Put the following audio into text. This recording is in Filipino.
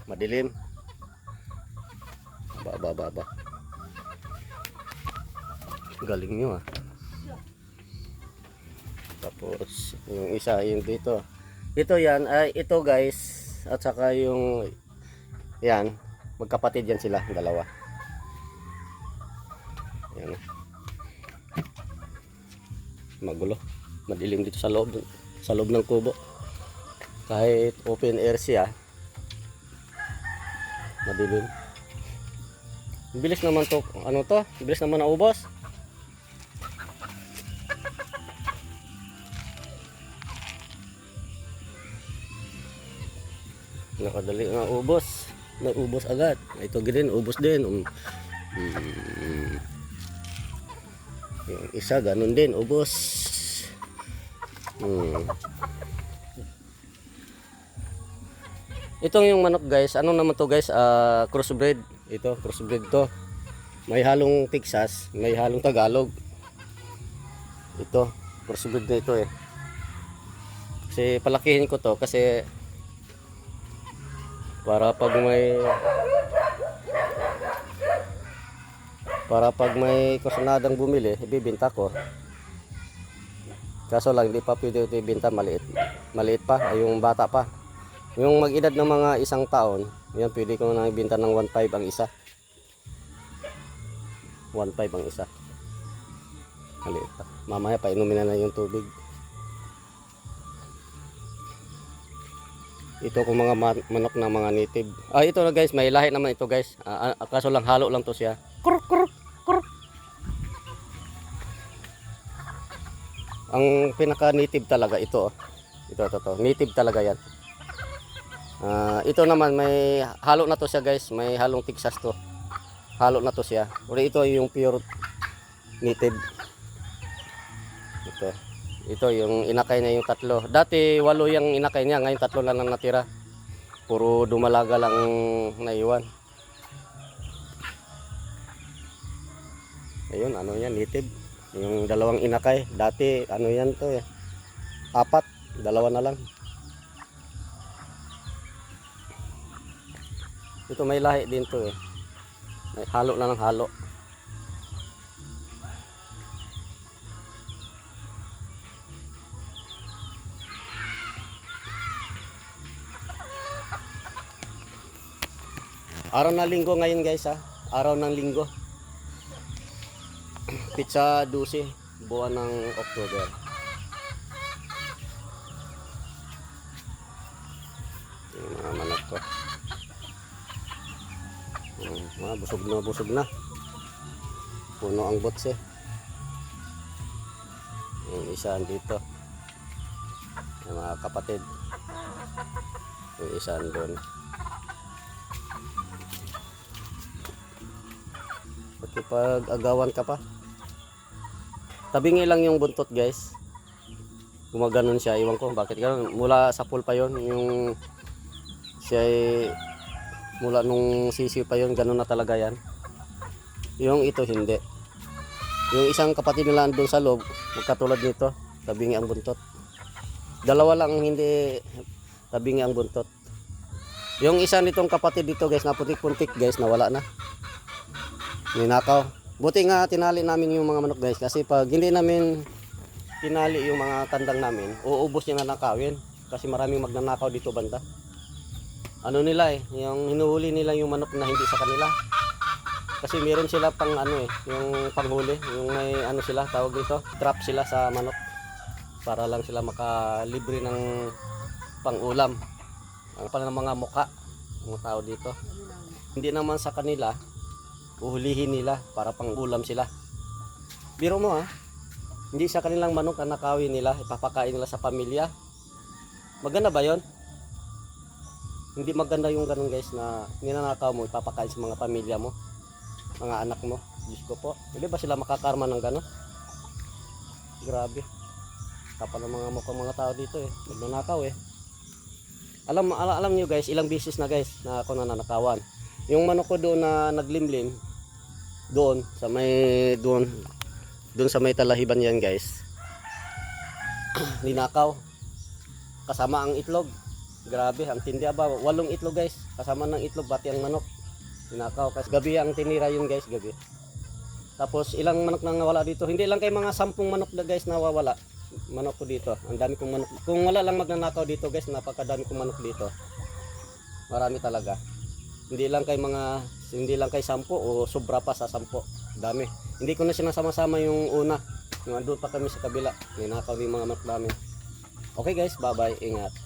Madilim. Ba. Galing nyo ah. Tapos yung isa yung dito. Ito yan ay ito guys, at saka yung yan, magkapatid yan sila, dalawa. Yan. Magulo. Madilim dito sa loob ng kubo. Kahit open air siya, madilim. Bilis naman to, ano to? Bilis naman naubos. Nakadali nga ubos. Naubos agad. Ito din, ubos din. Yung isa ganun din, ubos. Itong yung manok guys, ano naman to guys? Crossbreed. Ito, crossbreed to. May halong Texas, may halong Tagalog. Ito, crossbreed na ito eh. Kasi palakihin ko to kasi para pag may kusunadang bumili, ibibenta ko. Kaso lang hindi pa pwede ito ibenta, maliit pa, ay yung bata pa. Yung mag-edad ng mga isang taon, yan pwede ko na ibenta ng 1.5 ang isa. 1.5 ang isa. Maliit pa. Mamaya pa inumin na yung tubig. Ito kung mga manok ng mga native. Ito na guys, may lahi naman ito guys. Kaso lang halo lang to siya. Kuruk kuruk kuruk. Ang pinaka native talaga ito. Ito. Native talaga yan. Ito naman may halo na to siya guys. May halong Texas to. Halo na to siya. Uri ito yung pure native. Ito yung inakay niya yung tatlo. Dati 8 yung inakay niya, ngayon 3 lang natira. Puro dumalaga lang naiwan. Ayun, ano yan, native. Yung dalawang inakay, dati ano yan to eh. 4, 2 na lang. Ito may lahi din to eh. May halo na ng halo. Araw ng linggo ngayon guys ha. Araw ng linggo. Pizza 12, buwan ng October. Yung mga manok ko. Busog na. Puno ang botse. Yung isa dito. Yung mga kapatid. Yung isa doon. Pag agawan ka pa, tabingi lang yung buntot guys. Gumaganon siya, iwan ko bakit gano'n. Mula sa pool pa yon, yung siya mula nung sisiw pa yon, gano'n na talaga yan. Yung ito hindi. Yung isang kapatid nila doon sa loob, magkatulad nito, tabingi ang buntot. Dalawa lang hindi tabingi ang buntot. Yung isa nitong kapatid dito guys, na putik-puntik guys, nawala na. Ninakaw. Buti nga tinali namin yung mga manok guys, kasi pag hindi namin tinali yung mga kandang namin, uubos niya na nakawin kasi maraming magnanakaw dito banda. Ano nila eh, yung hinuhuli nila yung manok na hindi sa kanila. Kasi meron sila pang ano eh, yung panghuli, yung may ano sila, tawag dito, trap sila sa manok para lang sila makalibre ng pangulam. Ang pala ng mga muka, mga tao dito. Hindi naman sa kanila, uhulihin nila para pang ulam sila. Biro mo ha, hindi sa kanilang manok ang nakawin nila, ipapakain nila sa pamilya. Maganda ba yon? Hindi maganda yung ganun guys, na ninanakaw mo, ipapakain sa mga pamilya mo, mga anak mo. Diyos ko po, hindi ba sila makakarma ng ganun? Grabe, kapal ng mga tao dito eh, magnanakaw eh. Alam nyo guys, ilang beses na guys na ako nananakawan. Yung manok ko doon na naglimlim doon sa may talahiban yan guys. Ninakaw kasama ang itlog. Grabe, ang tindi ba. 8 itlog guys. Kasama ng itlog, pati ang manok. Tinakaw. Kasi gabi ang tinira yun guys, gabi. Tapos ilang manok nang nawala dito. Hindi lang kay mga 10 manok na guys nawawala. Manok ko dito. Ang dami kong manok. Kung wala lang magnanakaw dito guys, napakadami kong manok dito. Marami talaga. Hindi lang kay 10 o sobra pa sa 10. Dami. Hindi ko na sinasama-sama yung una. Yung andun pa kami sa kabila. Ninakaw yung mga manok namin. Okay guys, bye-bye. Ingat.